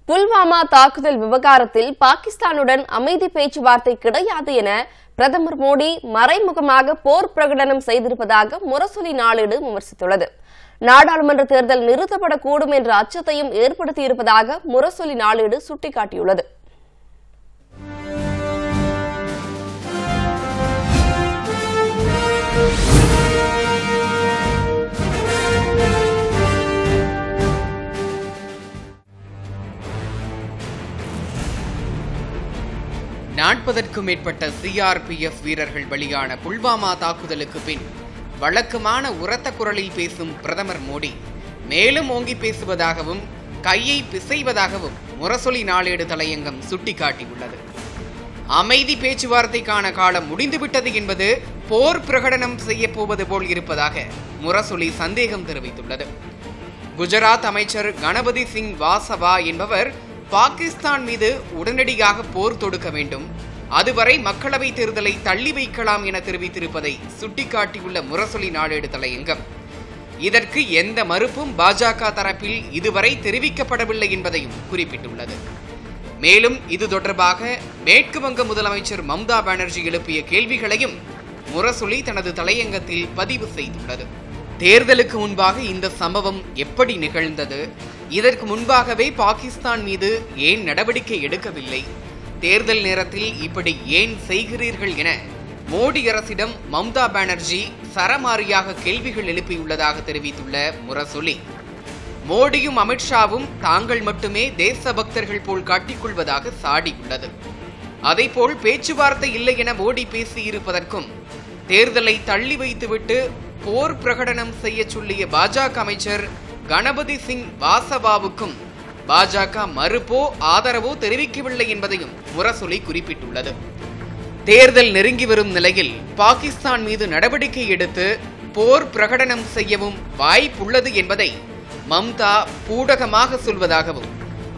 புல்வாமா தாக்குதல் விவகாரத்தில் பாகிஸ்தானுடன் அமைதி பேச்சுவார்த்தை கிடையாது என பிரதமர் மோடி மறைமுகமாக போர் பிரகடனம் செய்திருப்பதாக முரசொலி நாளேடு விமர்சித்துள்ளது. நாடாளுமன்ற தேர்தல் நிறுத்தப்படக்கூடும் என்ற அச்சத்தையும் ஏற்படுத்தியிருப்பதாக முரசொலி நாளேடு சுட்டிக்காட்டியுள்ளது. நாற்பதற்கும் மேற்பட்ட CRPF வீரர்கள் பலியான புல்வாமா தாக்குதலுக்கு பின் வழக்கமான உரத்த குரலில் பேசும் பிரதமர் மோடி மேலும் ஓங்கி பேசுவதாகவும் கையை பிசைவதாகவும் முரசொலி நாளேடு தலையங்கம் சுட்டிக்காட்டியுள்ளது. அமைதி பேச்சுவார்த்தைக்கான காலம் முடிந்துவிட்டது என்பது போர் பிரகடனம் செய்யப்போவது போல் இருப்பதாக முரசொலி சந்தேகம் தெரிவித்துள்ளது. குஜராத் அமைச்சர் கணபதி சிங் வாசவா என்பவர் பாகிஸ்தான் மீது உடனடியாக போர் தொடுக்க வேண்டும், அதுவரை மக்களவை தேர்தலை தள்ளி வைக்கலாம் என தெரிவித்திருப்பதை சுட்டிக்காட்டியுள்ள முரசொலி நாளேடு தலையங்கம் இதற்கு எந்த மறுப்பும் பாஜக தரப்பில் இதுவரை தெரிவிக்கப்படவில்லை என்பதையும் குறிப்பிட்டுள்ளது. மேலும் இது தொடர்பாக மேற்கு வங்க முதலமைச்சர் மம்தா பானர்ஜி எழுப்பிய கேள்விகளையும் முரசொலி தனது தலையங்கத்தில் பதிவு செய்துள்ளது. தேர்தலுக்கு முன்பாக இந்த சம்பவம் எப்படி நிகழ்ந்தது, இதற்கு முன்பாகவே பாகிஸ்தான் மீது ஏன் நடவடிக்கை எடுக்கவில்லை, தேர்தல் நேரத்தில் இப்படி ஏன் செய்கிறீர்கள் என மோடி அரசிடம் மம்தா பானர்ஜி சரமாரியாக கேள்விகள் எழுப்பியுள்ளதாக தெரிவித்துள்ள முரசொலி, மோடியும் அமித்ஷாவும் தாங்கள் மட்டுமே தேசபக்தர்கள் போல் காட்டிக்கொள்வதாக சாடியுள்ளது. அதேபோல் பேச்சுவார்த்தை இல்லை என மோடி பேசியிருப்பதற்கும் தேர்தலை தள்ளி வைத்துவிட்டு போர் பிரகடனம் செய்ய சொல்லிய பாஜக அமைச்சர் கணபதி சிங் வாசவாவுக்கும் பாஜக மறுப்போ ஆதரவோ தெரிவிக்கவில்லை என்பதையும் முரசொலி குறிப்பிட்டுள்ளது. தேர்தல் நெருங்கி வரும் நிலையில் பாகிஸ்தான் மீது நடவடிக்கை எடுத்து போர் பிரகடனம் செய்யவும் வாய்ப்புள்ளது என்பதை மம்தா பூடகமாக சொல்வதாகவும்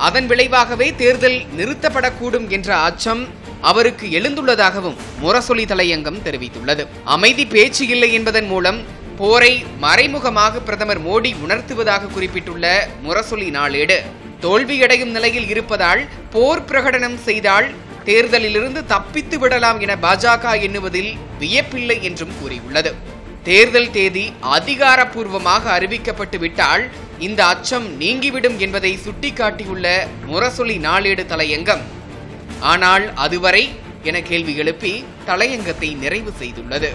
அதன் விளைவாகவே தேர்தல் நிறுத்தப்படக்கூடும் என்ற அச்சம் அவருக்கு எழுந்துள்ளதாகவும் முரசொலி தலையங்கம் தெரிவித்துள்ளது. அமைதி பேச்சு இல்லை என்பதன் மூலம் போரை மறைமுகமாக பிரதமர் மோடி உணர்த்துவதாக குறிப்பிட்டுள்ள முரசொலி நாளேடு தோல்வியடையும் நிலையில் இருப்பதால் போர் பிரகடனம் செய்தால் தேர்தலிலிருந்து தப்பித்து விடலாம் என பாஜக எண்ணுவதில் வியப்பில்லை என்றும் கூறியுள்ளது. தேர்தல் தேதி அதிகாரப்பூர்வமாக அறிவிக்கப்பட்டு விட்டால் இந்த அச்சம் நீங்கிவிடும் என்பதை சுட்டிக்காட்டியுள்ள முரசொலி நாளேடு தலையங்கம் ஆனால் அதுவரை என கேள்வி எழுப்பி தலையங்கத்தை நிறைவு செய்துள்ளது.